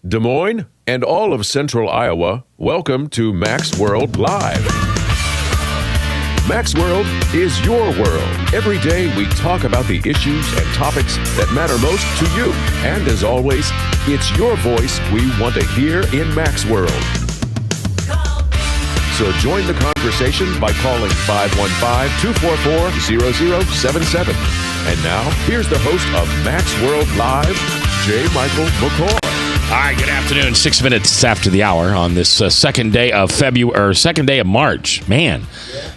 Des Moines, and all of Central Iowa, welcome to Mac's World Live. Mac's World is your world. Every day we talk about the issues and topics that matter most to you. And as always, it's your voice we want to hear in Mac's World. So join the conversation by calling 515-244-0077. And now, here's the host of Mac's World Live, J. Michael McCoy. All right, good afternoon. 6 minutes after the hour on this second day of March. Man,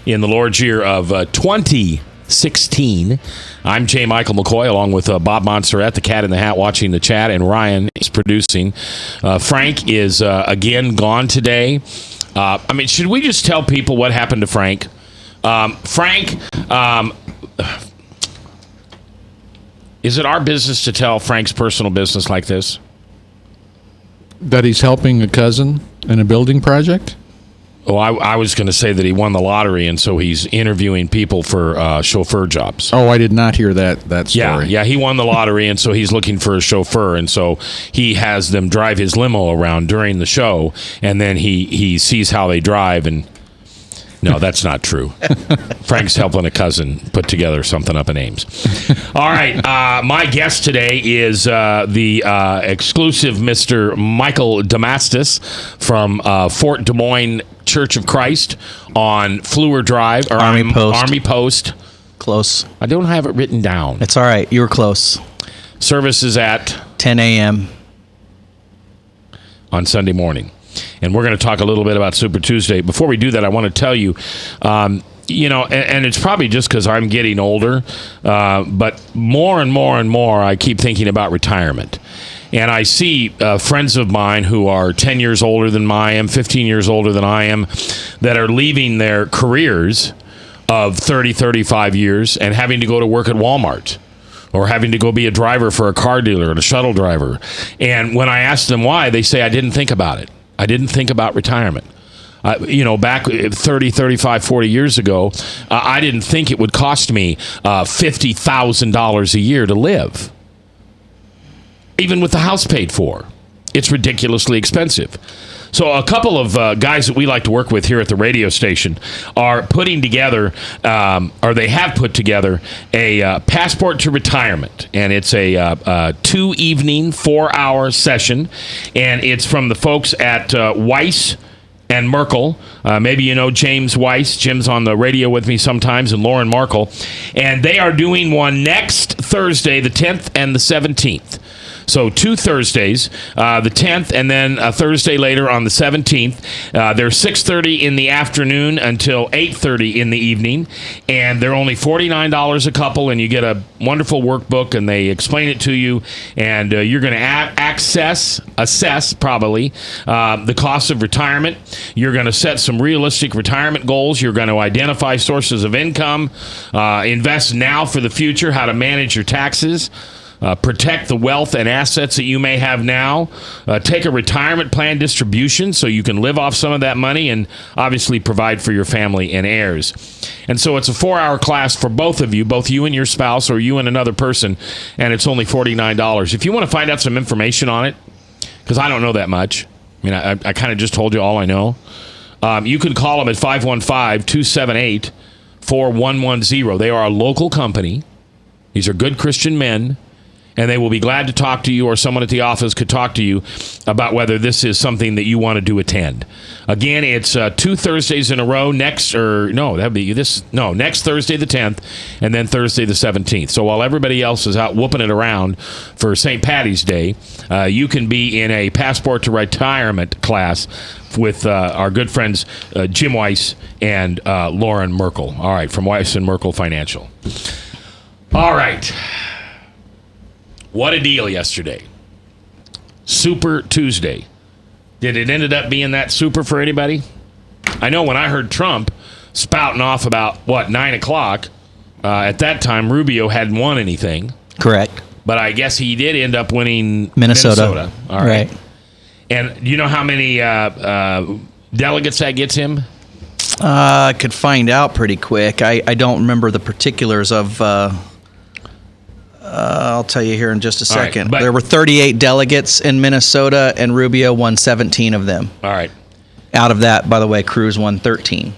in the Lord's year of 2016. I'm J. Michael McCoy, along with Bob Monserrat, the cat in the hat, watching the chat, and Ryan is producing. Frank is again gone today. Should we just tell people what happened to Frank? Frank, is it our business to tell Frank's personal business like this? That he's helping a cousin in a building project? Oh, I was going to say that he won the lottery, and so he's interviewing people for chauffeur jobs. Oh, I did not hear that story. Yeah, he won the lottery, and so he's looking for a chauffeur, and so he has them drive his limo around during the show, and then he sees how they drive, and no, that's not true. Frank's helping a cousin put together something up in Ames. All right, my guest today is the exclusive Mr. Michael Demastus from Fort Des Moines Church of Christ on Fleur Drive, or Army Post. Close. I don't have it written down. It's all right. You were close. Service is at 10 a.m. on Sunday morning. And we're going to talk a little bit about Super Tuesday. Before we do that, I want to tell you, and it's probably just because I'm getting older, but more and more and more, I keep thinking about retirement. And I see friends of mine who are 10 years older than I am, 15 years older than I am, that are leaving their careers of 30, 35 years and having to go to work at Walmart, or having to go be a driver for a car dealer and a shuttle driver. And when I ask them why, they say, I didn't think about it. I didn't think about retirement. Back 30, 35, 40 years ago, I didn't think it would cost me $50,000 a year to live. Even with the house paid for. It's ridiculously expensive. So a couple of guys that we like to work with here at the radio station are putting together, or they have put together, a passport to retirement. And it's a 2-evening, 4-hour session. And it's from the folks at Weiss and Merkel. Maybe you know James Weiss. Jim's on the radio with me sometimes, and Lauren Merkel. And they are doing one next Thursday, the 10th and the 17th. So 2 Thursdays, the 10th, and then a Thursday later on the 17th. They're 6:30 in the afternoon until 8:30 in the evening, and they're only $49 a couple, and you get a wonderful workbook, and they explain it to you, and you're going to assess probably the cost of retirement. You're going to set some realistic retirement goals. You're going to identify sources of income, invest now for the future, how to manage your taxes. Protect the wealth and assets that you may have now. Take a retirement plan distribution so you can live off some of that money and obviously provide for your family and heirs. And so it's a 4-hour class for both of you, both you and your spouse or you and another person, and it's only $49. If you want to find out some information on it, because I don't know that much. I kind of just told you all I know. You can call them at 515-278-4110. They are a local company. These are good Christian men. And they will be glad to talk to you, or someone at the office could talk to you about whether this is something that you want to attend. Again, it's 2 Thursdays in a row. Next Thursday the 10th, and then Thursday the 17th. So while everybody else is out whooping it around for St. Patty's Day, you can be in a passport to retirement class with our good friends Jim Weiss and Lauren Merkel. All right, from Weiss and Merkel Financial. All right. What a deal yesterday. Super Tuesday. Did it ended up being that super for anybody? I know when I heard Trump spouting off about, 9 o'clock, at that time Rubio hadn't won anything. Correct. But I guess he did end up winning Minnesota. All right. And do you know how many delegates that gets him? I could find out pretty quick. I don't remember the particulars of I'll tell you here in just a All right, second. but- There were 38 delegates in Minnesota, and Rubio won 17 of them. All right. Out of that, by the way, Cruz won 13.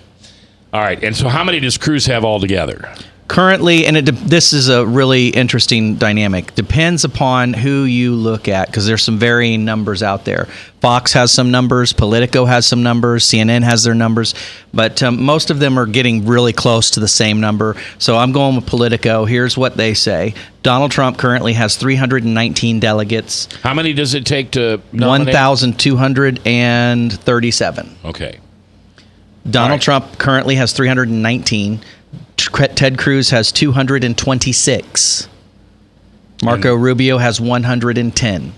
All right. And so how many does Cruz have altogether? Currently, and this is a really interesting dynamic. Depends upon who you look at, because there's some varying numbers out there. Fox has some numbers, Politico has some numbers, CNN has their numbers, but most of them are getting really close to the same number. So I'm going with Politico. Here's what they say. Donald Trump currently has 319 delegates. How many does it take to nominate? 1,237. Okay. Donald All right. Trump currently has 319. Ted Cruz has 226. Marco Rubio has 110.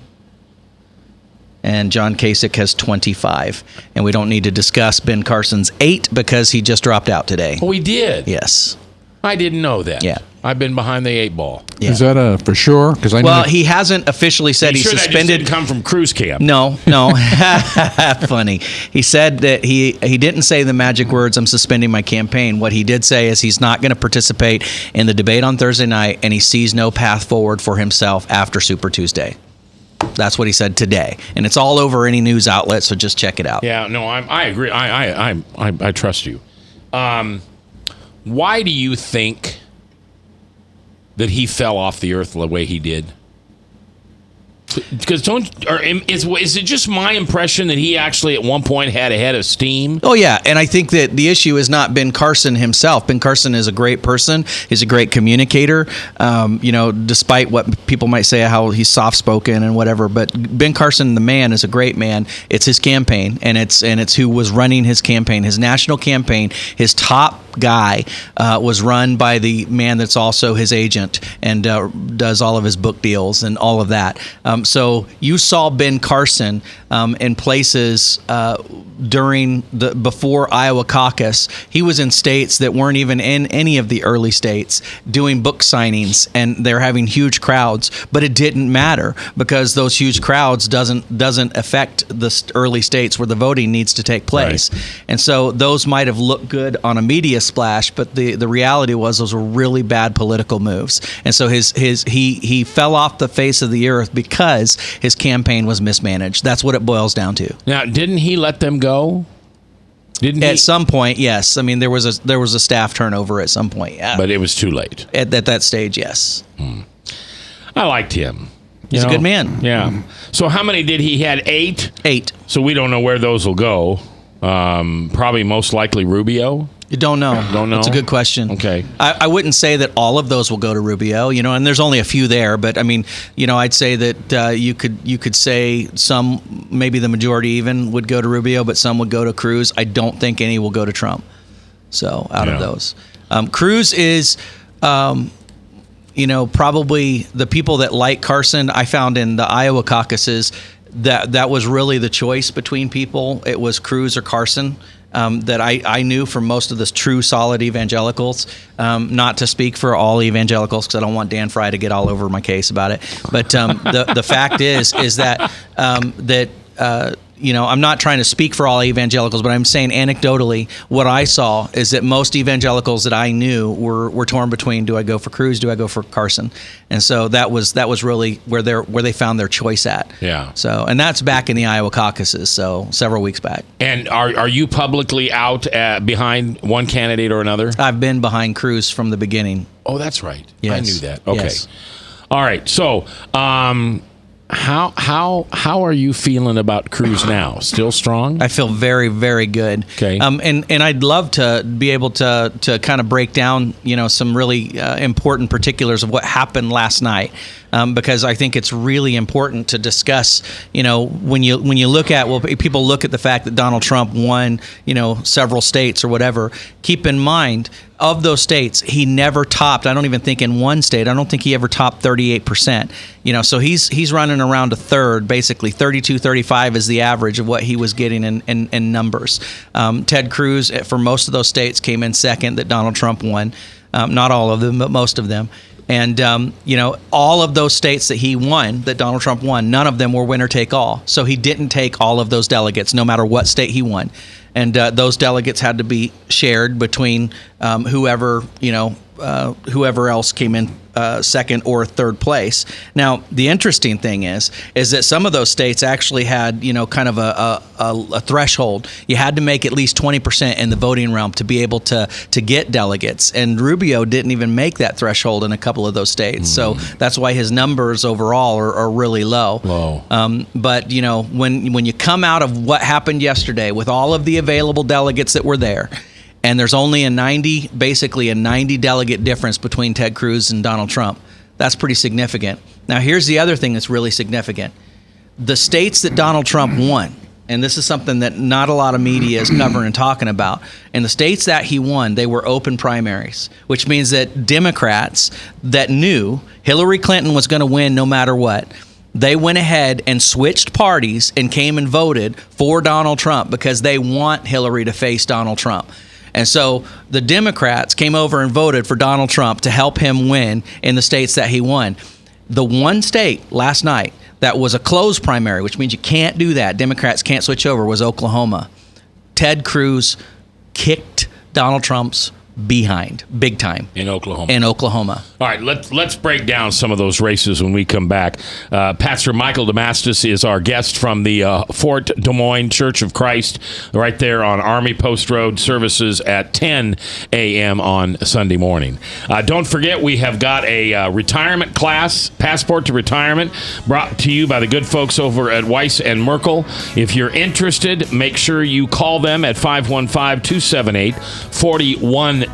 And John Kasich has 25. And we don't need to discuss Ben Carson's 8 because he just dropped out today. Oh, we did? Yes. I didn't know that. Yeah. I've been behind the 8 ball. Yeah. Is that for sure? Because Well, he hasn't officially said You he's sure that just suspended. didn't come from Cruz camp? No. Funny. He said that he didn't say the magic words, I'm suspending my campaign. What he did say is he's not going to participate in the debate on Thursday night, and he sees no path forward for himself after Super Tuesday. That's what he said today. And it's all over any news outlet, so just check it out. Yeah, no, I agree. I trust you. Why do you think that he fell off the earth the way he did? Because is it just my impression that he actually at one point had a head of steam? Oh, yeah. And I think that the issue is not Ben Carson himself. Ben Carson is a great person. He's a great communicator, despite what people might say, how he's soft-spoken and whatever. But Ben Carson, the man, is a great man. It's his campaign, and it's who was running his campaign. His national campaign, his top guy was run by the man that's also his agent and does all of his book deals and all of that. So you saw Ben Carson in places during before Iowa caucus. He was in states that weren't even in any of the early states doing book signings, and they're having huge crowds. But it didn't matter because those huge crowds doesn't affect the early states where the voting needs to take place. Right. And so those might have looked good on a media splash, but the reality was those were really bad political moves. And so he fell off the face of the earth because his campaign was mismanaged. That's what it boils down to. Now, didn't he let them go? Didn't he? At some point, yes. I mean, there was a staff turnover at some point. Yeah. But it was too late. At that stage, yes. I liked him. He's a good man. Yeah. So how many did he had? 8? 8. So we don't know where those will go. Probably most likely Rubio. You don't know. Don't know? That's a good question. Okay. I wouldn't say that all of those will go to Rubio, and there's only a few there, but I mean, I'd say that you could say some, maybe the majority even would go to Rubio, but some would go to Cruz. I don't think any will go to Trump. So out of those, Cruz is, probably the people that like Carson. I found in the Iowa caucuses that was really the choice between people. It was Cruz or Carson. That I knew from most of the true solid evangelicals, not to speak for all evangelicals because I don't want Dan Fry to get all over my case about it. But the fact is that I'm not trying to speak for all evangelicals, but I'm saying anecdotally, what I saw is that most evangelicals that I knew were torn between: do I go for Cruz? Do I go for Carson? And so that was really where they found their choice at. Yeah. So, and that's back in the Iowa caucuses, so several weeks back. And are you publicly out behind one candidate or another? I've been behind Cruz from the beginning. Oh, that's right. Yes. I knew that. Okay. Yes. All right. So, how are you feeling about Cruz now? Still strong? I feel very, very good. Okay. And I'd love to be able to kind of break down, some really important particulars of what happened last night. Because I think it's really important to discuss, when you look at, people look at the fact that Donald Trump won, several states or whatever. Keep in mind, of those states, he never topped. I don't even think in one state. I don't think he ever topped 38%. So he's running around a third, basically 32, 35 is the average of what he was getting in numbers. Ted Cruz, for most of those states, came in second that Donald Trump won. Not all of them, but most of them. And, all of those states that he won, that Donald Trump won, none of them were winner take all. So he didn't take all of those delegates, no matter what state he won. And those delegates had to be shared between whoever else came in second or third place. Now, the interesting thing is that some of those states actually had, kind of a threshold. You had to make at least 20% in the voting realm to be able to get delegates. And Rubio didn't even make that threshold in a couple of those states. So that's why his numbers overall are really low. But, when you come out of what happened yesterday with all of the available delegates that were there, and there's only basically a 90 delegate difference between Ted Cruz and Donald Trump, that's pretty significant. Now, here's the other thing that's really significant. The states that Donald Trump won, and this is something that not a lot of media is covering and talking about, and the states that he won, they were open primaries, which means that Democrats that knew Hillary Clinton was going to win no matter what, they went ahead and switched parties and came and voted for Donald Trump because they want Hillary to face Donald Trump. And so the Democrats came over and voted for Donald Trump to help him win in the states that he won. The one state last night that was a closed primary, which means you can't do that, Democrats can't switch over, was Oklahoma. Ted Cruz kicked Donald Trump's behind big time in Oklahoma. All right, let's break down some of those races when we come back. Pastor Michael Demastus is our guest from the Fort Des Moines Church of Christ, right there on Army Post Road. Services at 10 a.m. on Sunday morning. Don't forget, we have got a retirement class, Passport to Retirement, brought to you by the good folks over at Weiss and Merkel. If you're interested, make sure you call them at 515-278-4110.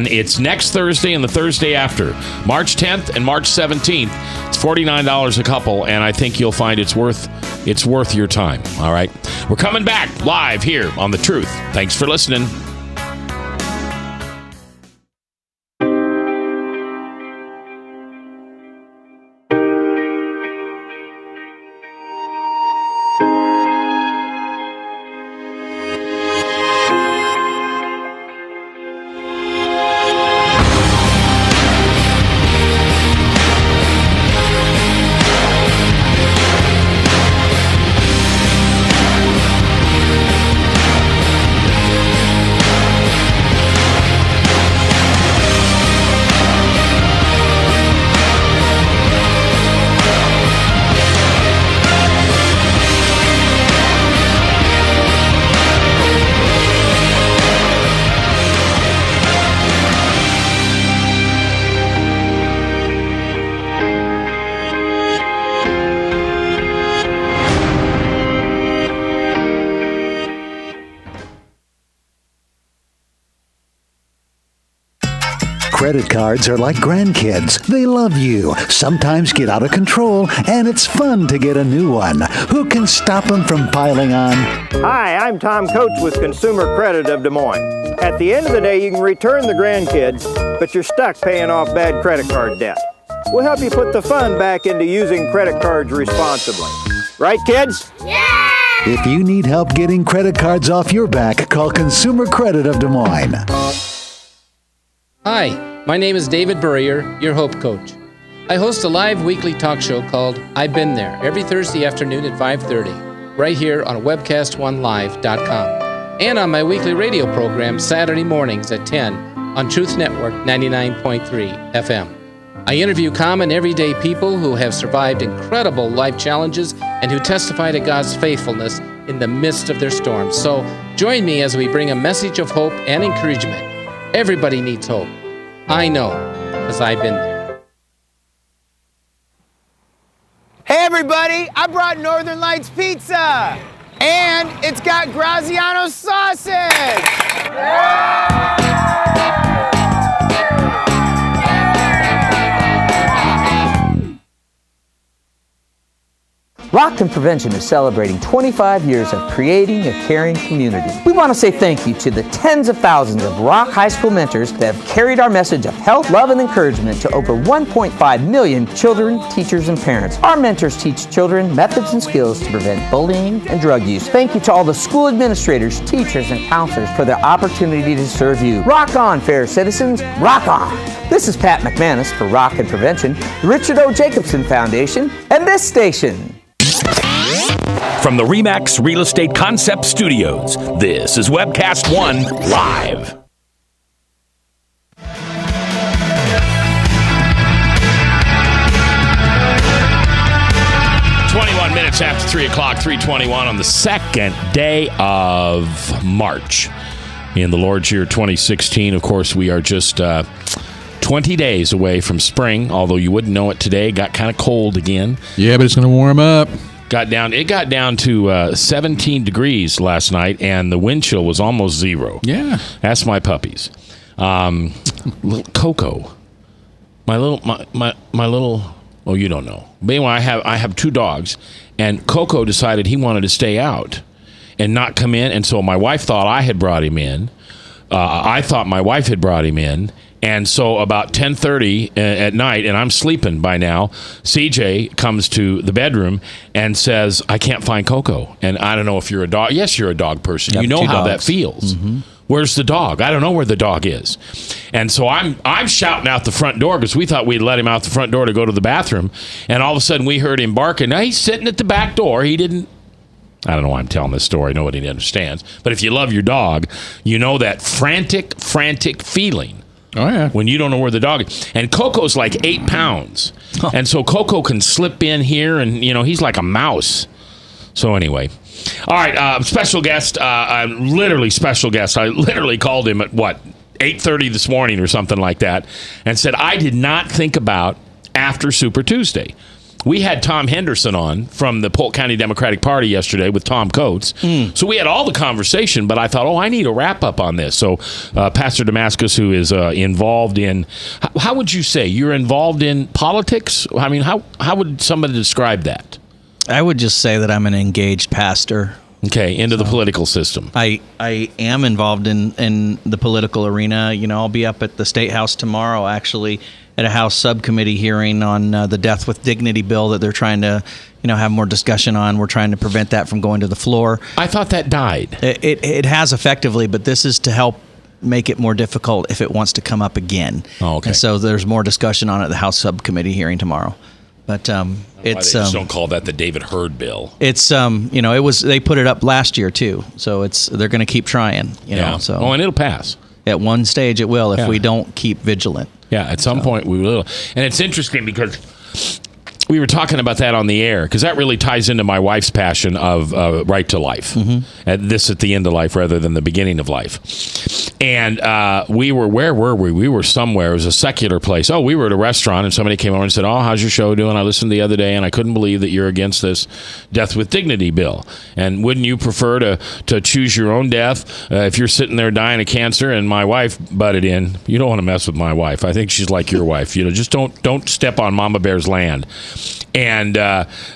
It's next Thursday and the Thursday after, March 10th and March 17th. It's $49 a couple, and I think you'll find it's worth your time. All right, we're coming back live here on The Truth. Thanks for listening. Credit cards are like grandkids. They love you, sometimes get out of control, and it's fun to get a new one. Who can stop them from piling on? Hi, I'm Tom Coates with Consumer Credit of Des Moines. At the end of the day, you can return the grandkids, but you're stuck paying off bad credit card debt. We'll help you put the fun back into using credit cards responsibly. Right, kids? Yeah! If you need help getting credit cards off your back, call Consumer Credit of Des Moines. Hi, my name is David Burrier, your Hope Coach. I host a live weekly talk show called I've Been There every Thursday afternoon at 5:30, right here on webcast1live.com, and on my weekly radio program Saturday mornings at 10 on Truth Network 99.3 FM. I interview common everyday people who have survived incredible life challenges and who testify to God's faithfulness in the midst of their storms. So join me as we bring a message of hope and encouragement. Everybody needs hope. I know, because I've been there. Hey everybody, I brought Northern Lights Pizza! And it's got Graziano sausage! Rock and Prevention is celebrating 25 years of creating a caring community. We want to say thank you to the tens of thousands of Rock High School mentors that have carried our message of health, love, and encouragement to over 1.5 million children, teachers, and parents. Our mentors teach children methods and skills to prevent bullying and drug use. Thank you to all the school administrators, teachers, and counselors for the opportunity to serve you. Rock on, fair citizens. Rock on. This is Pat McManus for Rock and Prevention, the Richard O. Jacobson Foundation, and this station. From the RE/MAX Real Estate Concept Studios, this is Webcast 1 Live. minutes after 3 o'clock, 3:21 on the second day of March in the Lord's year 2016. Of course, we are just 20 days away from spring, although you wouldn't know it today. Got kind of cold again. Yeah, but it's going to warm up. It got down to 17 degrees last night, and the wind chill was almost zero. Yeah. That's my puppies. Little Coco. My little, oh, you don't know. But anyway, I have two dogs, and Coco decided he wanted to stay out and not come in, and so my wife thought I had brought him in. I thought my wife had brought him in, and so about 10:30 at night, and I'm sleeping by now, CJ comes to the bedroom and says, I can't find Coco. And I don't know if you're a dog. Yes, you're a dog person. You know how that feels. Mm-hmm. Where's the dog? I don't know where the dog is. And so I'm shouting out the front door because we thought we'd let him out the front door to go to the bathroom. And all of a sudden we heard him barking. Now he's sitting at the back door. He didn't. I don't know why I'm telling this story. Nobody understands. But if you love your dog, you know that frantic feeling. Oh, yeah. When you don't know where the dog is. And Coco's like 8 pounds. Oh. And so Coco can slip in here and, he's like a mouse. So anyway. All right, special guest, literally special guest. I literally called him at, 8:30 this morning or something like that, and said, I did not think about after Super Tuesday. We had Tom Henderson on from the Polk County Democratic Party yesterday with Tom Coates. So we had all the conversation, but I thought, I need a wrap-up on this. So Pastor Demastus, who is involved in, how would you say, you're involved in politics? I mean, how would somebody describe that? I would just say that I'm an engaged pastor. Okay, into the political system. I am involved in the political arena. I'll be up at the State House tomorrow, actually, at a House subcommittee hearing on the Death with Dignity bill that they're trying to, have more discussion on. We're trying to prevent that from going to the floor. I thought that died. It has effectively, but this is to help make it more difficult if it wants to come up again. Oh, okay. And so there's more discussion on it at the House subcommittee hearing tomorrow. But it's they just don't call that the David Hurd bill. It's it was, they put it up last year too, so they're going to keep trying. So and it'll pass at one stage. It will if we don't keep vigilant. Yeah, at some point we will. And it's interesting because we were talking about that on the air because that really ties into my wife's passion of right to life. Mm-hmm. This at the end of life rather than the beginning of life. And where were we? We were somewhere. It was a secular place. Oh, we were at a restaurant and somebody came over and said, how's your show doing? I listened the other day and I couldn't believe that you're against this Death with Dignity bill. And wouldn't you prefer to choose your own death if you're sitting there dying of cancer? And my wife butted in. You don't want to mess with my wife. I think she's like your wife. Just don't step on Mama Bear's land. And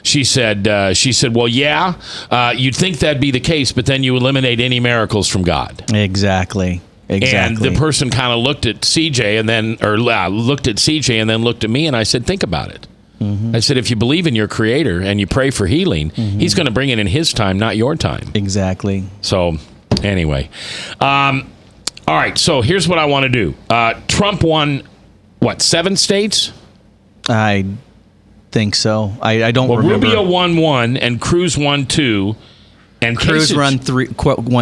she said, well, yeah, you'd think that'd be the case, but then you eliminate any miracles from God. Exactly. And the person kind of looked at CJ and then looked at me, and I said, think about it. Mm-hmm. I said, if you believe in your Creator and you pray for healing, mm-hmm. He's going to bring it in His time, not your time. Exactly. So, anyway. All right, so here's what I want to do. Trump won, 7 states? I think so. I don't remember. Rubio won 1, and Cruz won 2. And Cruz won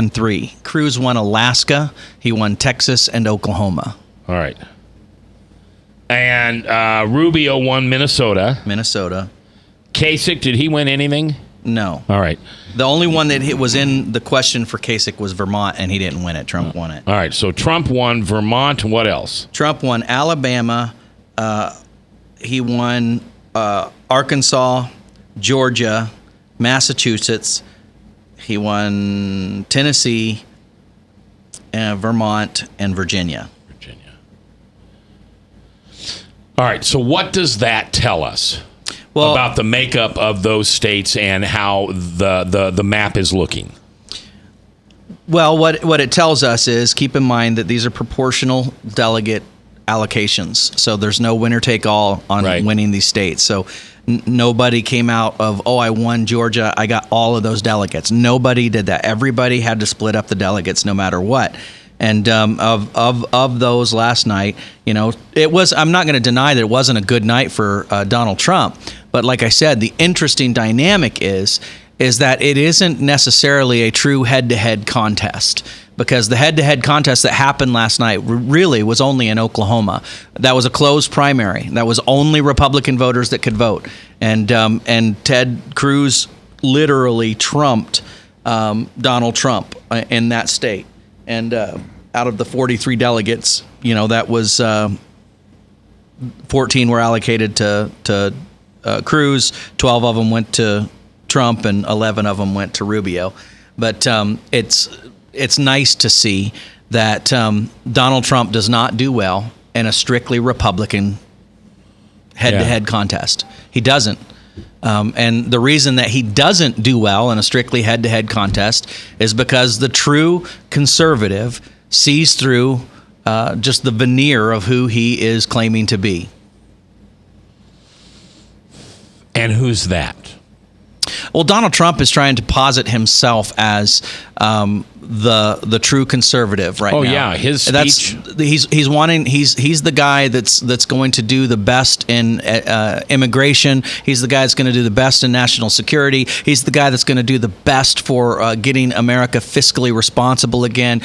3. Cruz won Alaska. He won Texas and Oklahoma. All right. And Rubio won Minnesota. Kasich, did he win anything? No. All right. The only one that was in the question for Kasich was Vermont, and he didn't win it. Trump won it. All right. So Trump won Vermont. What else? Trump won Alabama. He won Arkansas, Georgia, Massachusetts. He won Tennessee, Vermont, and Virginia. All right. So what does that tell us about the makeup of those states and how the map is looking? Well, what it tells us is keep in mind that these are proportional delegate allocations. So there's no winner take all on winning these states. So nobody came out of, I won Georgia, I got all of those delegates. Nobody did that. Everybody had to split up the delegates no matter what. And of those last night, it was, I'm not going to deny that it wasn't a good night for Donald Trump. But like I said, the interesting dynamic is that it isn't necessarily a true head-to-head contest, because the head-to-head contest that happened last night really was only in Oklahoma. That was a closed primary. That was only Republican voters that could vote. And Ted Cruz literally trumped Donald Trump in that state. And out of the 43 delegates, that was 14 were allocated to Cruz, 12 of them went to Trump, and 11 of them went to Rubio. But it's nice to see that Donald Trump does not do well in a strictly Republican head-to-head contest. He doesn't. And the reason that he doesn't do well in a strictly head-to-head contest is because the true conservative sees through just the veneer of who he is claiming to be. And who's that? Well, Donald Trump is trying to posit himself as the true conservative right now. Oh yeah, his speech. He's the guy that's going to do the best in immigration. He's the guy that's going to do the best in national security. He's the guy that's going to do the best for getting America fiscally responsible again.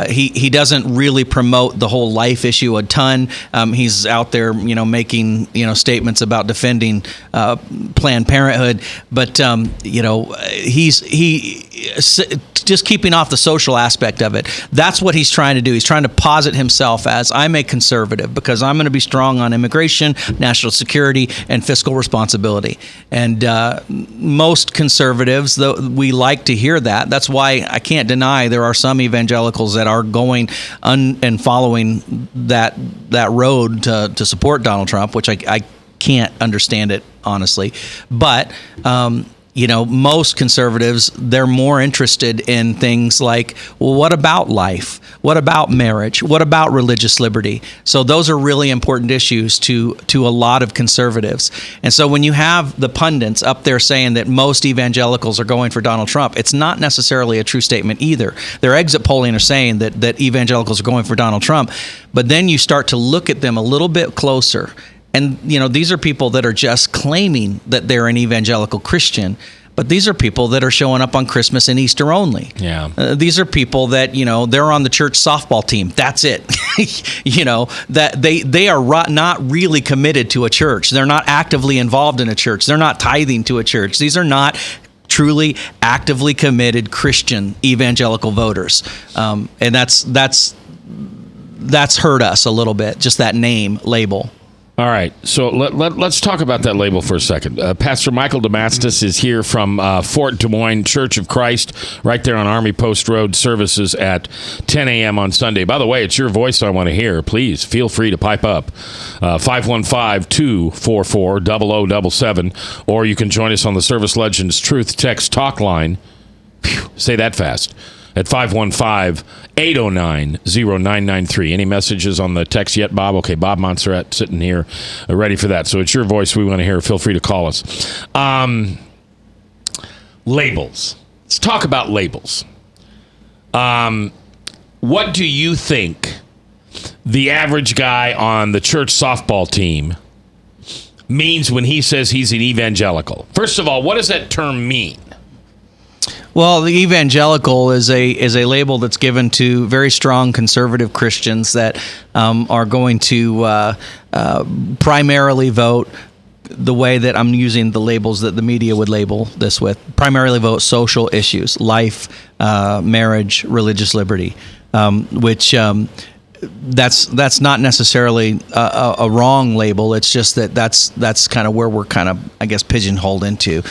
He doesn't really promote the whole life issue a ton. He's out there, making statements about defending Planned Parenthood, but he's just keeping off the social aspect of it. That's what he's trying to do. He's trying to posit himself as, I'm a conservative because I'm going to be strong on immigration, national security, and fiscal responsibility. And most conservatives, though, we like to hear that. That's why I can't deny there are some evangelicals that are going and following that road to support Donald Trump, which I can't understand it, honestly. But most conservatives, they're more interested in things like, well, what about life? What about marriage? What about religious liberty? So those are really important issues to a lot of conservatives. And so when you have the pundits up there saying that most evangelicals are going for Donald Trump, it's not necessarily a true statement either. Their exit polling are saying that evangelicals are going for Donald Trump. But then you start to look at them a little bit closer. And, these are people that are just claiming that they're an evangelical Christian, but these are people that are showing up on Christmas and Easter only. Yeah. These are people that, they're on the church softball team. That's it. That they are not really committed to a church. They're not actively involved in a church. They're not tithing to a church. These are not truly actively committed Christian evangelical voters. And that's hurt us a little bit, just that name label. All right, so let's talk about that label for a second. Pastor Michael Demastus is here from Fort Des Moines Church of Christ, right there on Army Post Road, services at 10 a.m. on Sunday. By the way, it's your voice I want to hear. Please feel free to pipe up. 515-244-0077, or you can join us on the Service Legends Truth Text Talk line. Say that fast. At 515-809-0993. Any messages on the text yet, Bob? Okay, Bob Montserrat sitting here ready for that. So it's your voice we want to hear. Feel free to call us. Labels. Let's talk about labels. What do you think the average guy on the church softball team means when he says he's an evangelical? First of all, what does that term mean? Well, the evangelical is a label that's given to very strong conservative Christians that are going to primarily vote the way that I'm using the labels that the media would label this with. Primarily vote social issues, life, marriage, religious liberty, which that's not necessarily a wrong label. It's just that's kind of where we're kind of, I guess, pigeonholed into.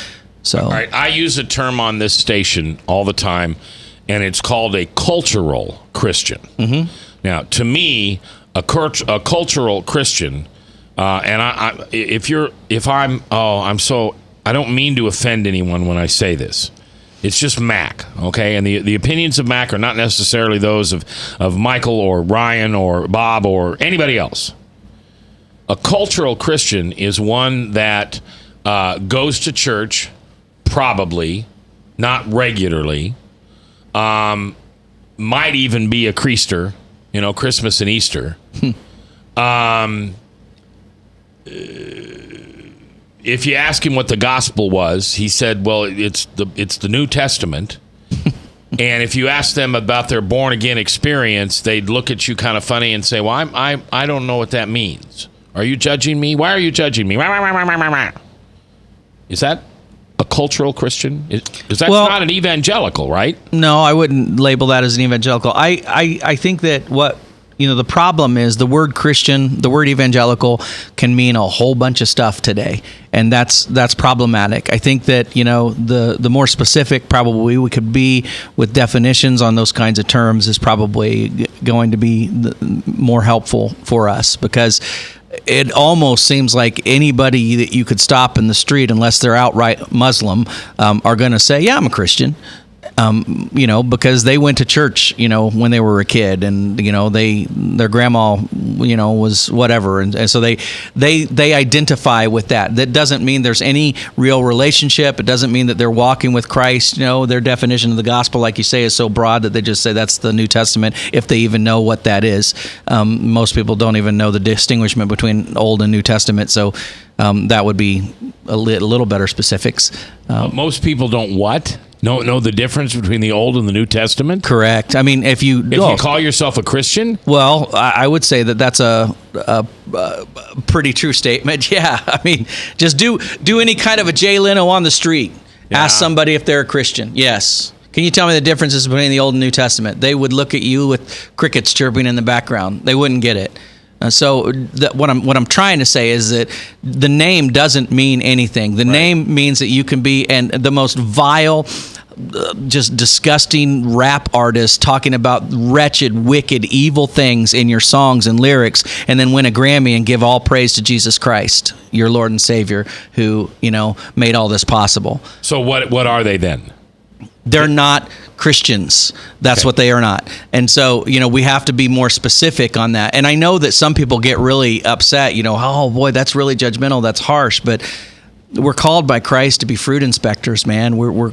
So, all right, I use a term on this station all the time, and it's called a cultural Christian. Mm-hmm. Now, to me, a cultural Christian, and I don't mean to offend anyone when I say this. It's just Mac, okay? And the opinions of Mac are not necessarily those of Michael or Ryan or Bob or anybody else. A cultural Christian is one that goes to church. Probably, not regularly, might even be a creaster, Christmas and Easter. If you ask him what the gospel was, he said, well, it's the New Testament. And if you ask them about their born again experience, they'd look at you kind of funny and say, well, I don't know what that means. Are you judging me? Why are you judging me? Is that a cultural Christian? Because that's not an evangelical, right? No, I wouldn't label that as an evangelical. I think that the problem is the word Christian, the word evangelical can mean a whole bunch of stuff today, and that's problematic. I think that the more specific probably we could be with definitions on those kinds of terms is probably going to be more helpful for us, because it almost seems like anybody that you could stop in the street, unless they're outright Muslim, are going to say, "Yeah, I'm a Christian." Because they went to church, when they were a kid, and their grandma, was whatever, and so they identify with that. That doesn't mean there's any real relationship. It doesn't mean that they're walking with Christ. Their definition of the gospel, like you say, is so broad that they just say that's the New Testament, if they even know what that is. Most people don't even know the distinguishment between Old and New Testament, so that would be a little better specifics. Most people don't what? Know the difference between the Old and the New Testament? Correct. I mean, if you call yourself a Christian, well, I would say that's a pretty true statement. Yeah, I mean, just do any kind of a Jay Leno on the street. Yeah. Ask somebody if they're a Christian. Yes. Can you tell me the differences between the Old and New Testament? They would look at you with crickets chirping in the background. They wouldn't get it. So what I'm trying to say is that the name doesn't mean anything. The name means that you can be the most vile, just disgusting rap artist talking about wretched, wicked, evil things in your songs and lyrics, and then win a Grammy and give all praise to Jesus Christ, your Lord and Savior, who made all this possible. So what are they then? They're not Christians. That's what they are not. And so, we have to be more specific on that. And I know that some people get really upset, oh boy, that's really judgmental, that's harsh, but we're called by Christ to be fruit inspectors, man. We're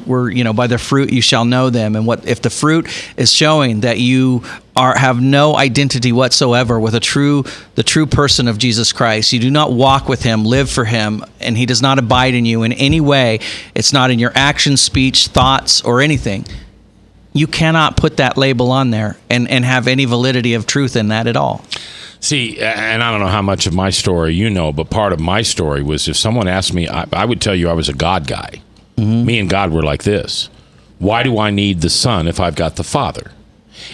by the fruit you shall know them. And what if the fruit is showing that you have no identity whatsoever with the true person of Jesus Christ? You do not walk with him, live for him, and he does not abide in you in any way. It's not in your actions, speech, thoughts, or anything. You cannot put that label on there and have any validity of truth in that at all. See, and I don't know how much of my story but part of my story was, if someone asked me, I would tell you I was a God guy. Mm-hmm. Me and God were like this. Why do I need the Son if I've got the Father?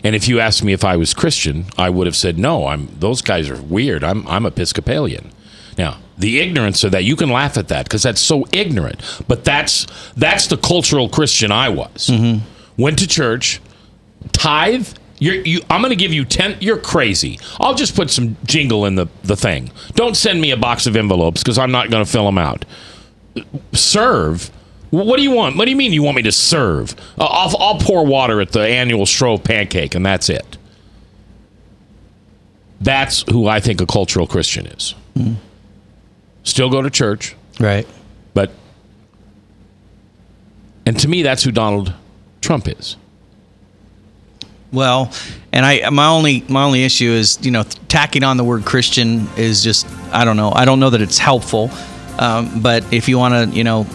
And if you asked me if I was Christian, I would have said, no, those guys are weird. I'm Episcopalian. Now, the ignorance of that, you can laugh at that because that's so ignorant. But that's the cultural Christian I was. Mm-hmm. Went to church, tithe. I'm going to give you 10. You're crazy. I'll just put some jingle in the thing. Don't send me a box of envelopes because I'm not going to fill them out. Serve. What do you want? What do you mean you want me to serve? I'll pour water at the annual Shrove pancake, and that's it. That's who I think a cultural Christian is. Mm. Still go to church. Right. And to me, that's who Donald Trump is. Well, and my only issue is, tacking on the word Christian is just, I don't know. I don't know that it's helpful. But if you want to,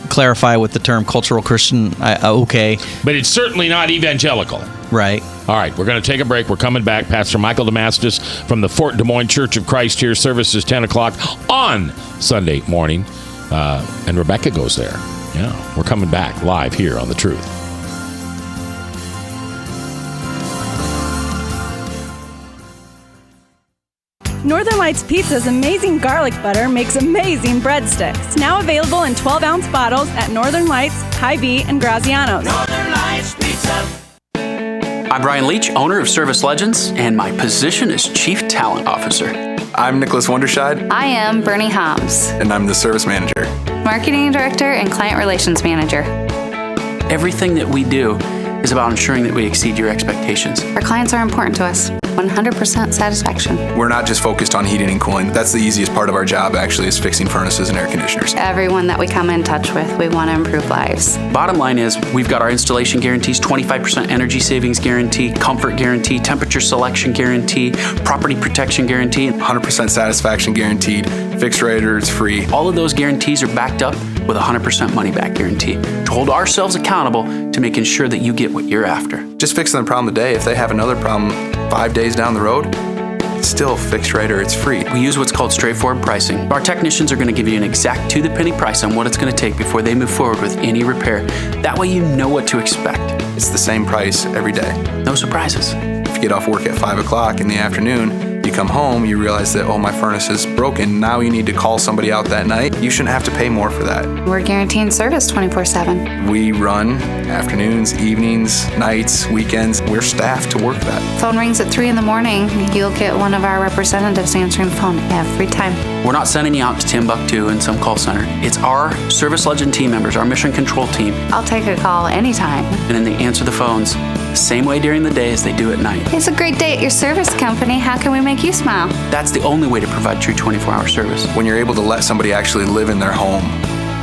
clarify with the term cultural Christian, okay. But it's certainly not evangelical. Right. All right, we're going to take a break. We're coming back. Pastor Michael Demastus from the Fort Des Moines Church of Christ here. Service is 10 o'clock on Sunday morning. And Rebecca goes there. Yeah, we're coming back live here on The Truth. Northern Lights Pizza's amazing garlic butter makes amazing breadsticks. Now available in 12-ounce bottles at Northern Lights, Hy-Vee, and Graziano's. Northern Lights Pizza. I'm Brian Leach, owner of Service Legends, and my position is Chief Talent Officer. I'm Nicholas Wonderscheid. I am Bernie Homs. And I'm the Service Manager. Marketing Director and Client Relations Manager. Everything that we do is about ensuring that we exceed your expectations. Our clients are important to us. 100% satisfaction. We're not just focused on heating and cooling. That's the easiest part of our job, actually, is fixing furnaces and air conditioners. Everyone that we come in touch with, we want to improve lives. Bottom line is, we've got our installation guarantees, 25% energy savings guarantee, comfort guarantee, temperature selection guarantee, property protection guarantee. 100% satisfaction guaranteed, fixed rate or it's free. All of those guarantees are backed up with a 100% money back guarantee to hold ourselves accountable to making sure that you get what you're after. Just fixing the problem today. If they have another problem 5 days down the road, it's still fixed right or it's free. We use what's called straightforward pricing. Our technicians are going to give you an exact to-the-penny price on what it's going to take before they move forward with any repair. That way you know what to expect. It's the same price every day. No surprises. If you get off work at 5 o'clock in the afternoon, you come home, you realize that, oh, my furnace is broken. Now you need to call somebody out that night. You shouldn't have to pay more for that. We're guaranteeing service 24/7. We run afternoons, evenings, nights, weekends. We're staffed to work that. Phone rings at 3 in the morning. You'll get one of our representatives answering the phone every time. We're not sending you out to Timbuktu in some call center. It's our Service Legend team members, our mission control team. I'll take a call anytime. And then they answer the phones the same way during the day as they do at night. It's a great day at your service company. How can we make you smile? That's the only way to provide true 24-hour service. When you're able to let somebody actually live in their home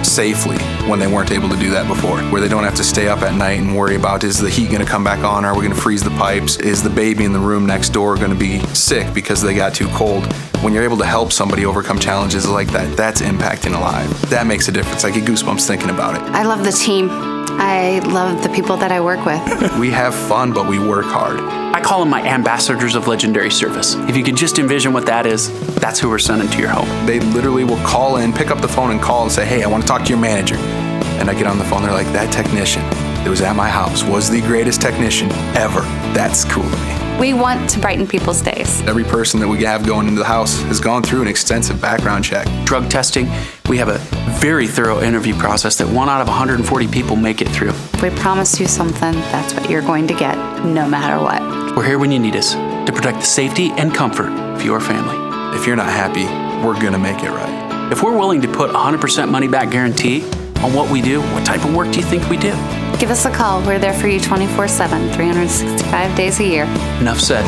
safely when they weren't able to do that before, where they don't have to stay up at night and worry about, is the heat going to come back on? Are we going to freeze the pipes? Is the baby in the room next door going to be sick because they got too cold? When you're able to help somebody overcome challenges like that, that's impacting a life. That makes a difference. I get goosebumps thinking about it. I love the team. I love the people that I work with. We have fun, but we work hard. I call them my ambassadors of legendary service. If you can just envision what that is, that's who we're sending to your home. They literally will call in, pick up the phone and call and say, hey, I want to talk to your manager. And I get on the phone, they're like, that technician that was at my house was the greatest technician ever. That's cool to me. We want to brighten people's days. Every person that we have going into the house has gone through an extensive background check. Drug testing, we have a very thorough interview process that 1 out of 140 people make it through. If we promise you something, that's what you're going to get, no matter what. We're here when you need us to protect the safety and comfort of your family. If you're not happy, we're going to make it right. If we're willing to put 100% money back guarantee on what we do, what type of work do you think we do? Give us a call. We're there for you 24/7, 365 days a year. Enough said.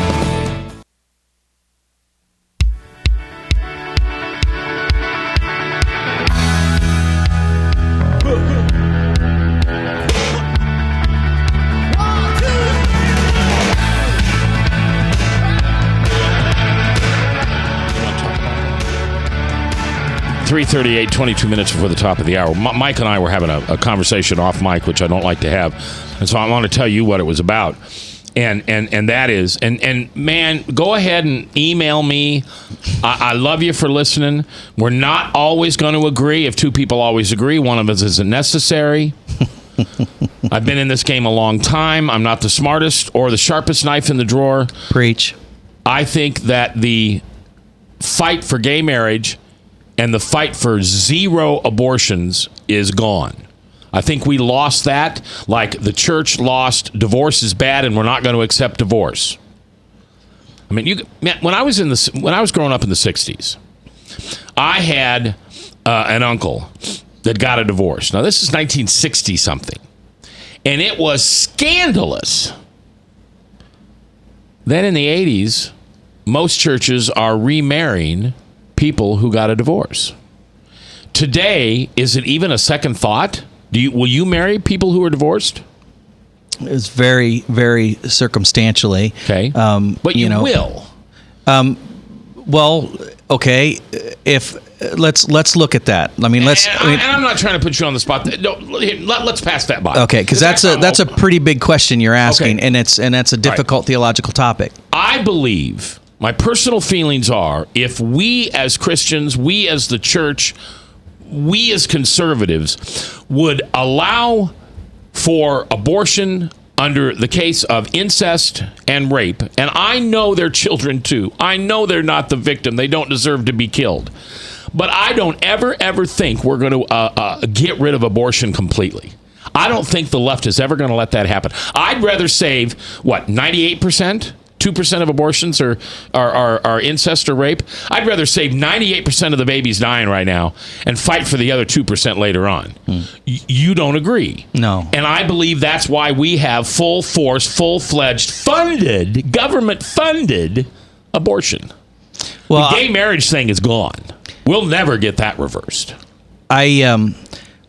3:38, 22 minutes before the top of the hour. Mike and I were having a conversation off mic, which I don't like to have. And so I want to tell you what it was about. And that is, and man, go ahead and email me. I love you for listening. We're not always going to agree. If two people always agree, one of us isn't necessary. I've been in this game a long time. I'm not the smartest or the sharpest knife in the drawer. Preach. I think that the fight for gay marriage and the fight for zero abortions is gone. I think we lost that, like the church lost divorce is bad and we're not going to accept divorce. I mean, when I was growing up in the 60s, I had an uncle that got a divorce. Now, this is 1960 something, and it was scandalous. Then in the 80s, most churches are remarrying people who got a divorce. Today, is it even a second thought? Will you marry people who are divorced? It's very, very circumstantially. Okay, but you will. Well, okay. If let's look at that. I mean, and I'm not trying to put you on the spot. No, let's pass that by. Okay, because that's a pretty big question you're asking, okay. and that's a difficult theological topic. I believe. My personal feelings are, if we as Christians, we as the church, we as conservatives would allow for abortion under the case of incest and rape, and I know they're children too. I know they're not the victim. They don't deserve to be killed. But I don't ever think we're going to get rid of abortion completely. I don't think the left is ever going to let that happen. I'd rather save, 98%? 2% of abortions are incest or rape. I'd rather save 98% of the babies dying right now and fight for the other 2% later on. You don't agree. No. And I believe that's why we have full force, full-fledged, government-funded abortion. Well, the gay marriage thing is gone. We'll never get that reversed.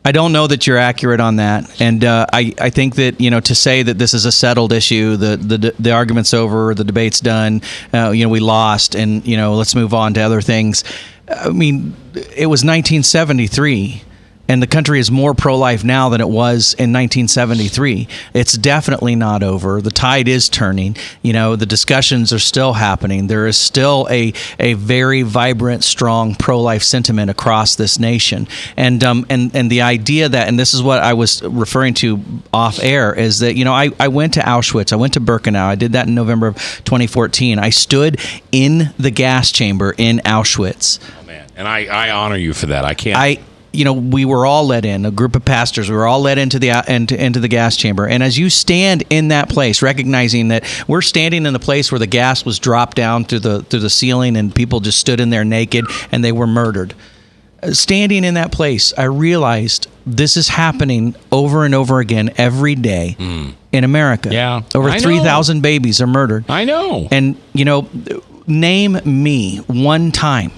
I don't know that you're accurate on that, and I think that to say that this is a settled issue, the argument's over, the debate's done, we lost, and let's move on to other things. I mean, it was 1973, And the country is more pro-life now than it was in 1973. It's definitely not over. The tide is turning. The discussions are still happening. There is still a very vibrant, strong pro-life sentiment across this nation. And the idea that, and this is what I was referring to off air, is that, I went to Auschwitz. I went to Birkenau. I did that in November of 2014. I stood in the gas chamber in Auschwitz. Oh, man. And I honor you for that. I can't. We were all let in, a group of pastors. We were all let into the gas chamber. And as you stand in that place, recognizing that we're standing in the place where the gas was dropped down through the ceiling and people just stood in there naked and they were murdered. Standing in that place, I realized this is happening over and over again every day in America. Yeah, over 3,000 babies are murdered. I know. And, name me one time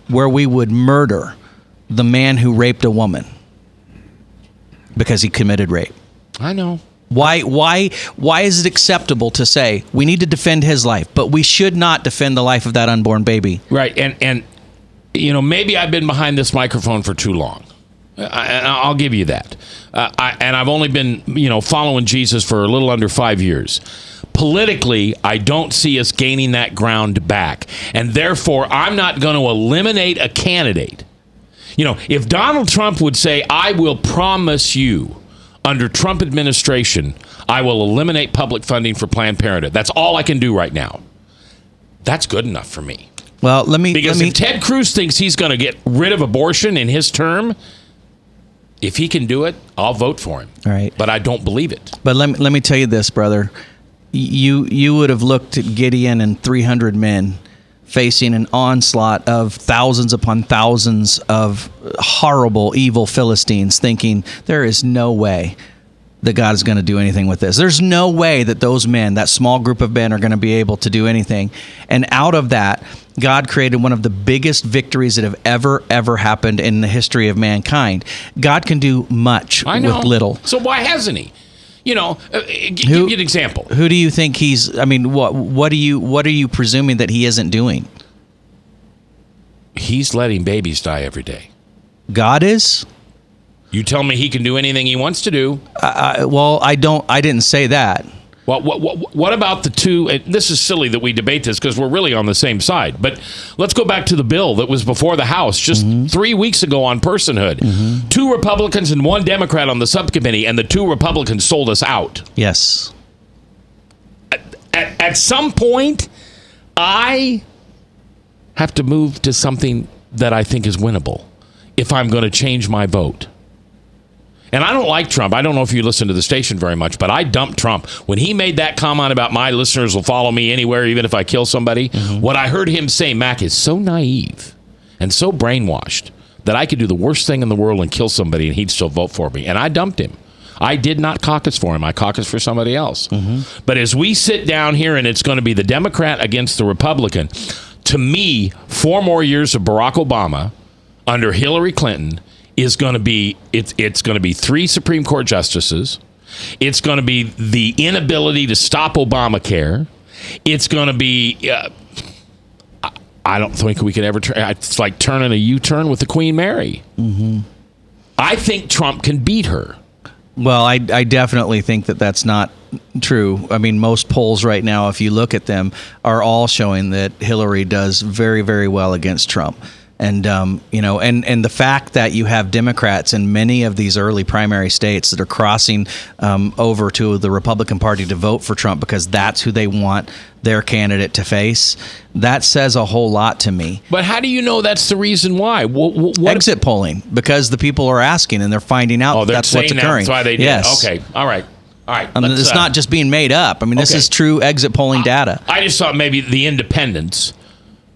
where we would murder the man who raped a woman because he committed rape. I know. Why is it acceptable to say we need to defend his life, but we should not defend the life of that unborn baby? Right. And maybe I've been behind this microphone for too long. I'll give you that. And I've only been, following Jesus for a little under 5 years. Politically, I don't see us gaining that ground back. And therefore, I'm not going to eliminate a candidate. If Donald Trump would say, I will promise you, under Trump administration, I will eliminate public funding for Planned Parenthood. That's all I can do right now. That's good enough for me. Well, Because if Ted Cruz thinks he's going to get rid of abortion in his term, if he can do it, I'll vote for him. All right. But I don't believe it. But let me tell you this, brother. You would have looked at Gideon and 300 men facing an onslaught of thousands upon thousands of horrible, evil Philistines, thinking there is no way that God is going to do anything with this. There's no way that those men, that small group of men, are going to be able to do anything. And out of that, God created one of the biggest victories that have ever happened in the history of mankind. God can do much with little. So why hasn't he? Give you an example. Who do you think he's? I mean, what are you presuming that he isn't doing? He's letting babies die every day. God is? You tell me he can do anything he wants to do. Well, I didn't say that. Well, what about the two? This is silly that we debate this because we're really on the same side. But let's go back to the bill that was before the House just 3 weeks ago on personhood. 2 Republicans and 1 Democrat on the subcommittee, and the 2 Republicans sold us out. Yes. At some point, I have to move to something that I think is winnable if I'm going to change my vote. And I don't like Trump. I don't know if you listen to the station very much, but I dumped Trump. When he made that comment about my listeners will follow me anywhere, even if I kill somebody, what I heard him say, Mac, is so naive and so brainwashed that I could do the worst thing in the world and kill somebody and he'd still vote for me. And I dumped him. I did not caucus for him. I caucused for somebody else. But as we sit down here and it's going to be the Democrat against the Republican, to me, 4 more years of Barack Obama under Hillary Clinton is going to be, it's going to be 3 Supreme Court justices. It's going to be the inability to stop Obamacare. It's going to be, I don't think we could ever turn, it's like turning a U-turn with the Queen Mary. I think Trump can beat her. Well, I definitely think that that's not true. I mean, most polls right now, if you look at them, are all showing that Hillary does very, very well against Trump. And, and the fact that you have Democrats in many of these early primary states that are crossing over to the Republican Party to vote for Trump because that's who they want their candidate to face, that says a whole lot to me. But how do you know that's the reason why? What exit polling, because the people are asking and they're finding out that's what's occurring. That's why they did. Yes. Okay. All right. It's not just being made up. I mean, this is true exit polling data. I just thought maybe the independents,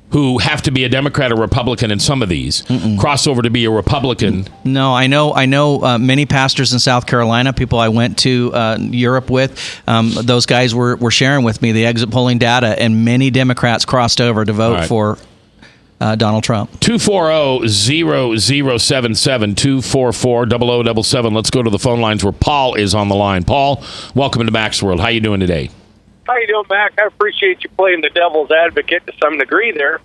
who have to be a Democrat or Republican in some of these, cross over to be a Republican. No, I know many pastors in South Carolina, people I went to Europe with, those guys were sharing with me the exit polling data, and many Democrats crossed over to vote for Donald Trump. 240-0077, 244-0077. Let's go to the phone lines where Paul is on the line. Paul, welcome to Mac's World. How you doing today? How you doing, Mac? I appreciate you playing the devil's advocate to some degree there.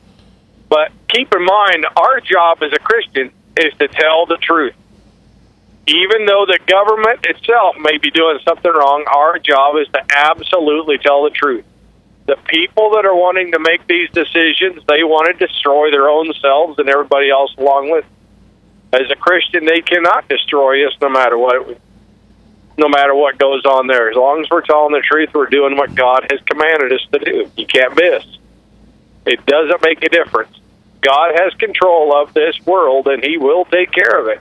But keep in mind, our job as a Christian is to tell the truth. Even though the government itself may be doing something wrong, our job is to absolutely tell the truth. The people that are wanting to make these decisions, they want to destroy their own selves and everybody else along with them. As a Christian, they cannot destroy us no matter what goes on there. As long as we're telling the truth, we're doing what God has commanded us to do. You can't miss. It doesn't make a difference. God has control of this world, and He will take care of it.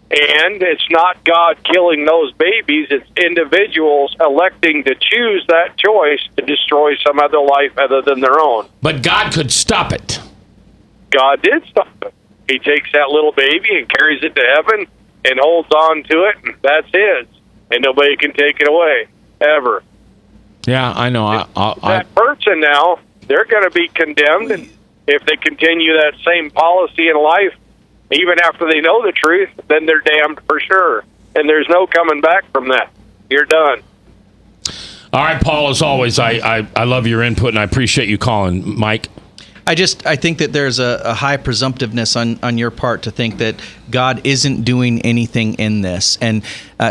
And it's not God killing those babies. It's individuals electing to choose that choice to destroy some other life other than their own. But God could stop it. God did stop it. He takes that little baby and carries it to heaven and holds on to it, and that's His. And nobody can take it away, ever. Yeah, I know. That person now, they're going to be condemned, and if they continue that same policy in life, even after they know the truth, then they're damned for sure. And there's no coming back from that. You're done. All right, Paul, as always, I love your input, and I appreciate you calling. Mike? I think that there's a high presumptiveness on your part to think that God isn't doing anything in this. And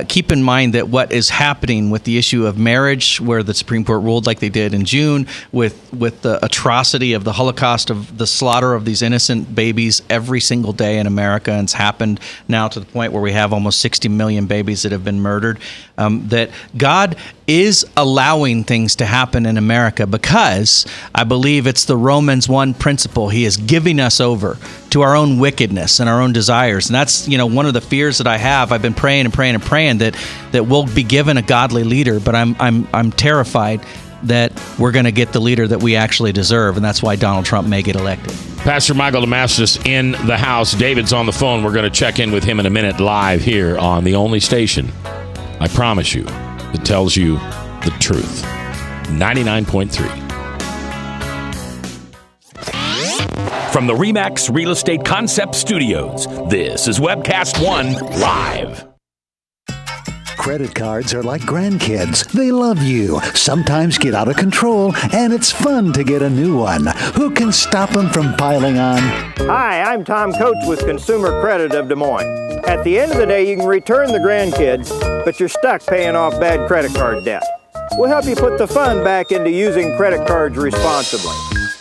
keep in mind that what is happening with the issue of marriage, where the Supreme Court ruled like they did in June, with the atrocity of the Holocaust, of the slaughter of these innocent babies every single day in America, and it's happened now to the point where we have almost 60 million babies that have been murdered, that God is allowing things to happen in America because I believe it's the Romans 1 principle. He is giving us over to our own wickedness and our own desires. And that's, one of the fears that I have. I've been praying that we'll be given a godly leader, but I'm terrified that we're going to get the leader that we actually deserve, and that's why Donald Trump may get elected. Pastor Michael Demastus in the house. David's on the phone. We're going to check in with him in a minute live here on the only station, I promise you, that tells you the truth. 99.3. From the RE/MAX Real Estate Concept Studios, this is Webcast One Live. Credit cards are like grandkids. They love you, sometimes get out of control, and it's fun to get a new one. Who can stop them from piling on? Hi, I'm Tom Coates with Consumer Credit of Des Moines. At the end of the day, you can return the grandkids, but you're stuck paying off bad credit card debt. We'll help you put the fun back into using credit cards responsibly.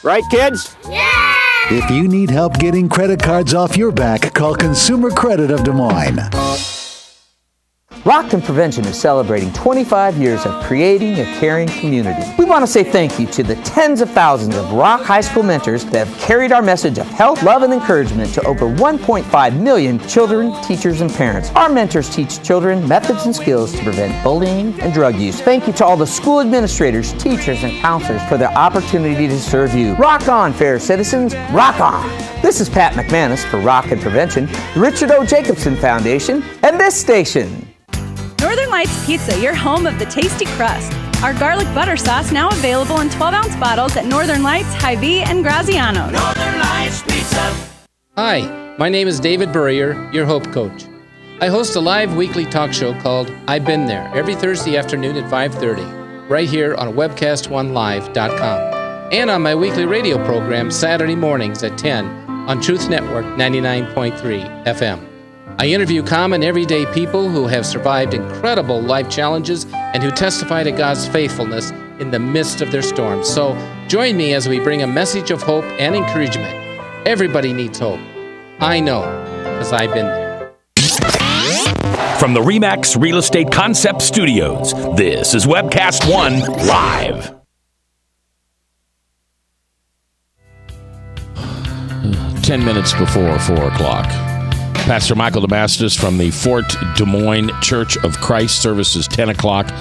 Right, kids? Yeah! If you need help getting credit cards off your back, call Consumer Credit of Des Moines. Rockton Prevention is celebrating 25 years of creating a caring community. We want to say thank you to the tens of thousands of Rock High School mentors that have carried our message of health, love, and encouragement to over 1.5 million children, teachers, and parents. Our mentors teach children methods and skills to prevent bullying and drug use. Thank you to all the school administrators, teachers, and counselors for their opportunity to serve you. Rock on, fair citizens. Rock on. This is Pat McManus for Rockton Prevention, the Richard O. Jacobson Foundation, and this station. Northern Lights Pizza, your home of the tasty crust. Our garlic butter sauce now available in 12-ounce bottles at Northern Lights, Hy-Vee, and Graziano's. Northern Lights Pizza. Hi, my name is David Burrier, your Hope Coach. I host a live weekly talk show called I've Been There every Thursday afternoon at 5:30, right here on webcast1live.com, and on my weekly radio program Saturday mornings at 10 on Truth Network 99.3 FM. I interview common everyday people who have survived incredible life challenges and who testify to God's faithfulness in the midst of their storms. So join me as we bring a message of hope and encouragement. Everybody needs hope. I know, because I've been there. From the RE/MAX Real Estate Concept Studios, this is Webcast One Live. Ten minutes before 4 o'clock. Pastor Michael Demastus from the Fort Des Moines Church of Christ. Service is 10 o'clock.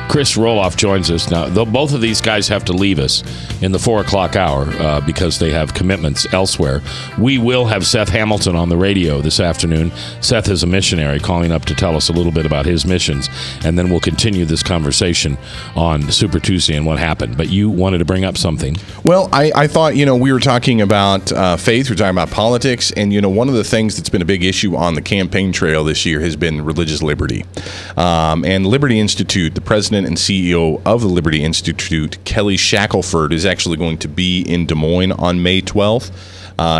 Chris Roloff joins us. Now, both of these guys have to leave us in the 4 o'clock hour because they have commitments elsewhere. We will have Seth Hamilton on the radio this afternoon. Seth is a missionary calling up to tell us a little bit about his missions, and then we'll continue this conversation on Super Tuesday and what happened. But you wanted to bring up something. Well, I thought, we were talking about faith, we're talking about politics, and, one of the things that's been a big issue on the campaign trail this year has been religious liberty. And Liberty Institute, the president and CEO of the Liberty Institute, Kelly Shackelford, is actually going to be in Des Moines on May 12th.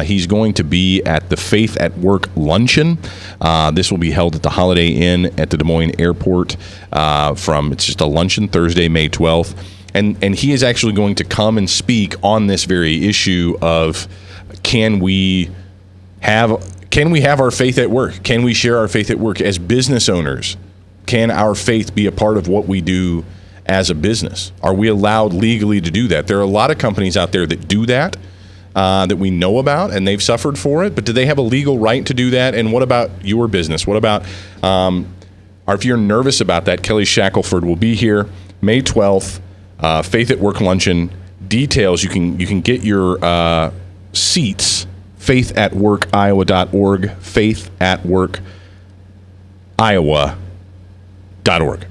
He's going to be at the Faith at Work luncheon. This will be held at the Holiday Inn at the Des Moines Airport. It's just a luncheon Thursday, May 12th. And he is actually going to come and speak on this very issue of can we have our faith at work? Can we share our faith at work as business owners? Can our faith be a part of what we do as a business? Are we allowed legally to do that? There are a lot of companies out there that do that, that we know about, and they've suffered for it. But do they have a legal right to do that? And what about your business? What about, or if you're nervous about that, Kelly Shackelford will be here May 12th, Faith at Work luncheon. Details, you can get your seats, faithatworkiowa.org, faithatworkiowa.org.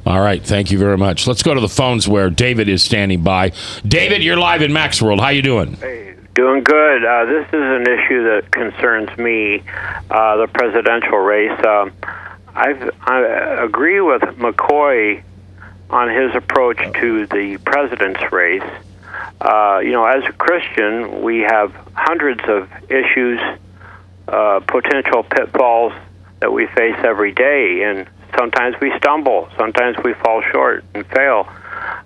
All right, thank you very much. Let's go to the phones where David is standing by. David, you're live in Max World. How you doing? Hey, doing good. This is an issue that concerns me, the presidential race. I agree with McCoy on his approach to the president's race. As a Christian, we have hundreds of issues, potential pitfalls that we face every day, and sometimes we stumble, sometimes we fall short and fail.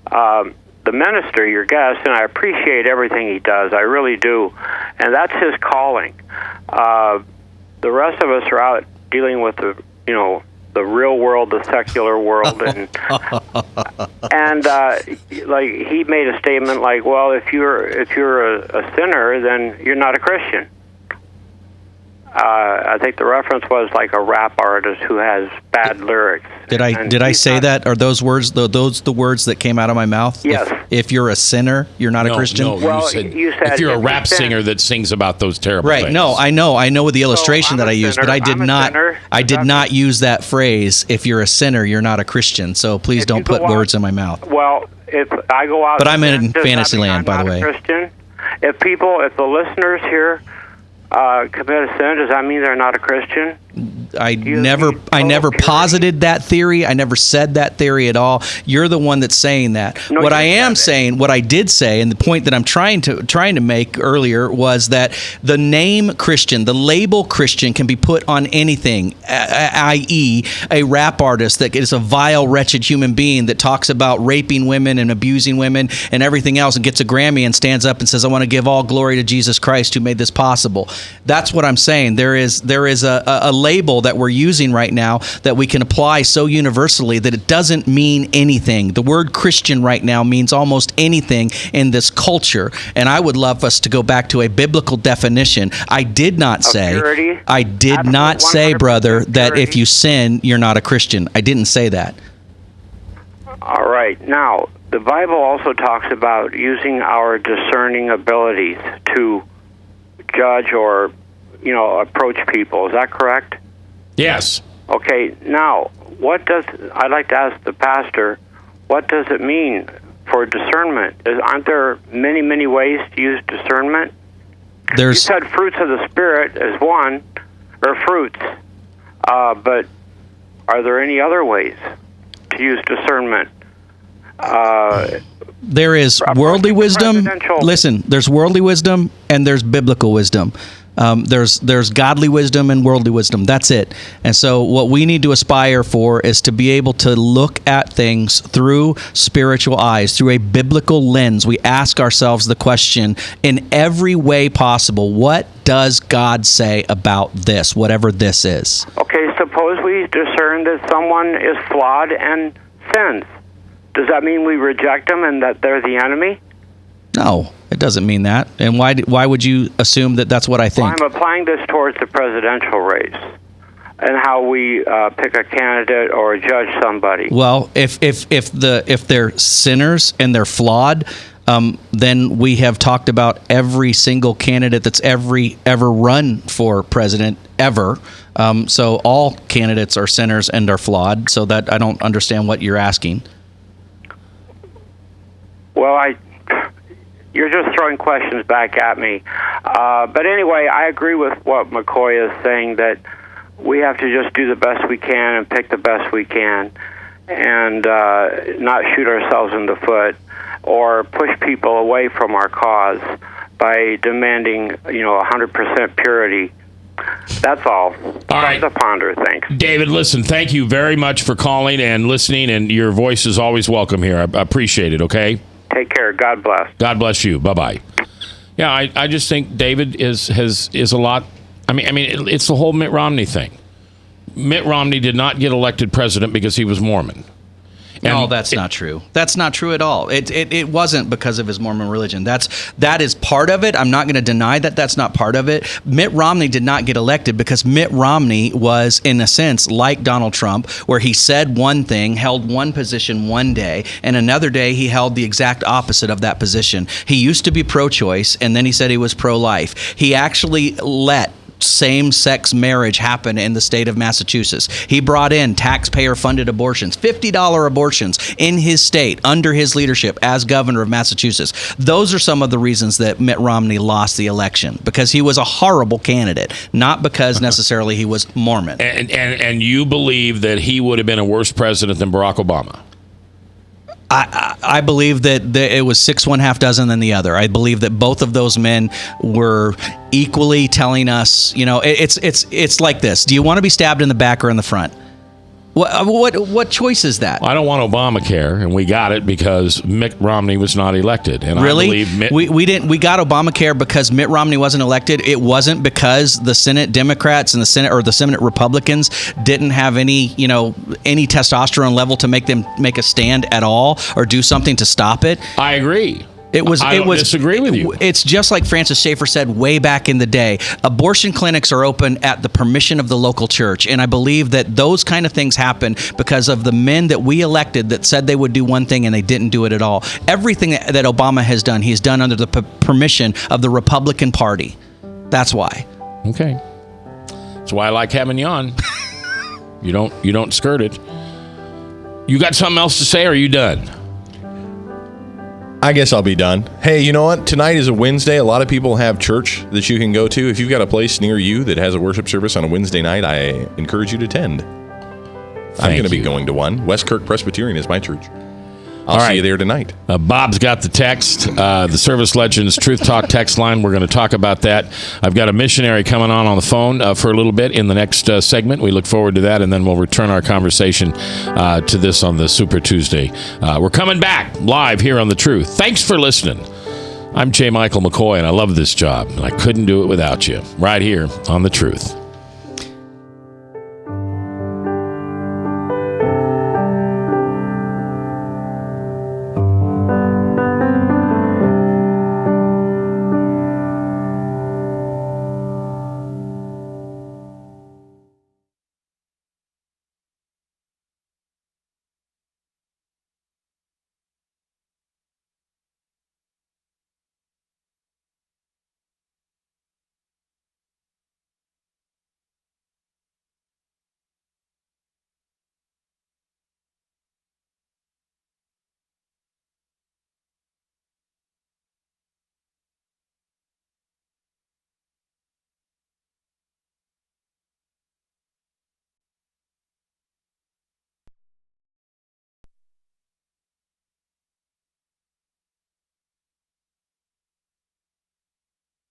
The minister, your guest, and I appreciate everything he does, I really do, and that's his calling. The rest of us are out dealing with the real world, the secular world, and like he made a statement like, well, if you're a sinner, then you're not a Christian. I think the reference was like a rap artist who has bad lyrics. Did I say that? Are those words the words that came out of my mouth? Yes. If you're a sinner, you're not a Christian. No, you said if you're a rap singer that sings about those terrible things. Right. No, I know with the illustration that I used, but I did not use that phrase. If you're a sinner, you're not a Christian. So please don't put words in my mouth. Well, if I go out, but I'm in fantasy land, by the way. Christian. If the listeners here commit a sin, does that mean they're not a Christian? I never posited that theory. I never said that theory at all. You're the one that's saying that. No, what I did say, and the point that I'm trying to make earlier was that the name Christian, the label Christian, can be put on anything, i.e., a rap artist that is a vile, wretched human being that talks about raping women and abusing women and everything else, and gets a Grammy and stands up and says, "I want to give all glory to Jesus Christ who made this possible." That's what I'm saying. There is a label that we're using right now that we can apply so universally that it doesn't mean anything. The word Christian right now means almost anything in this culture, and I would love us to go back to a biblical definition. I did not say, brother, that if you sin, you're not a Christian. I didn't say that. All right. Now, the Bible also talks about using our discerning abilities to judge or, approach people. Is that correct? Yes. Okay. Now, I'd like to ask the pastor, what does it mean for discernment? Aren't there many, many ways to use discernment? You said fruits of the Spirit is one, or fruits, but are there any other ways to use discernment? There is worldly wisdom. Listen, there's worldly wisdom and there's biblical wisdom. There's godly wisdom and worldly wisdom. That's it. And so what we need to aspire for is to be able to look at things through spiritual eyes, through a biblical lens. We ask ourselves the question in every way possible, what does God say about this, whatever this is? Okay, suppose we discern that someone is flawed and sins. Does that mean we reject them and that they're the enemy? No, it doesn't mean that. And why would you assume that that's what I think? Well, I'm applying this towards the presidential race and how we pick a candidate or judge somebody. Well, if they're sinners and they're flawed, then we have talked about every single candidate that's ever run for president ever. So all candidates are sinners and are flawed. So that I don't understand what you're asking. Well, you're just throwing questions back at me. But anyway, I agree with what McCoy is saying, that we have to just do the best we can and pick the best we can and not shoot ourselves in the foot or push people away from our cause. by demanding, 100% purity. That's all. All right. To ponder. Thanks. David, listen, thank you very much for calling and listening, and your voice is always welcome here. I appreciate it, okay? Take care. God bless. God bless you. Bye-bye. Yeah, I just think David is a lot. I mean, it's the whole Mitt Romney thing. Mitt Romney did not get elected president because he was Mormon. No, that's not true. That's not true at all. It wasn't because of his Mormon religion. That is part of it. I'm not going to deny that that's not part of it. Mitt Romney did not get elected because Mitt Romney was, in a sense, like Donald Trump, where he said one thing, held one position one day, and another day he held the exact opposite of that position. He used to be pro-choice, and then he said he was pro-life. He actually let same-sex marriage happen in the state of Massachusetts. He brought in taxpayer-funded abortions, $50 abortions in his state under his leadership as governor of Massachusetts. Those are some of the reasons that Mitt Romney lost the election, because he was a horrible candidate, not because necessarily he was Mormon. And you believe that he would have been a worse president than Barack Obama? I believe that it was 6 1/2 dozen than the other. I believe that both of those men were equally telling us, it's like this. Do you want to be stabbed in the back or in the front? What choice is that? I don't want Obamacare, and we got it because Mitt Romney was not elected. And really? I believe we got Obamacare because Mitt Romney wasn't elected. It wasn't because the Senate Democrats and the Senate Republicans didn't have any testosterone level to make them make a stand at all or do something to stop it. I agree. I don't disagree with you. It's just like Francis Schaeffer said way back in the day. Abortion clinics are open at the permission of the local church. And I believe that those kind of things happen because of the men that we elected that said they would do one thing and they didn't do it at all. Everything that Obama has done, he's done under the permission of the Republican Party. That's why. Okay. That's why I like having you on. You don't skirt it. You got something else to say, or are you done? I guess I'll be done. Hey, you know what? Tonight is a Wednesday. A lot of people have church that you can go to. If you've got a place near you that has a worship service on a Wednesday night, I encourage you to attend. I'm going to be going to one. Westkirk Presbyterian is my church. I'll see you there tonight. Bob's got the text, the Service Legends Truth Talk text line. We're going to talk about that. I've got a missionary coming on the phone for a little bit in the next segment. We look forward to that, and then we'll return our conversation to this on the Super Tuesday. We're coming back live here on The Truth. Thanks for listening. I'm J. Michael McCoy, and I love this job, and I couldn't do it without you. Right here on The Truth.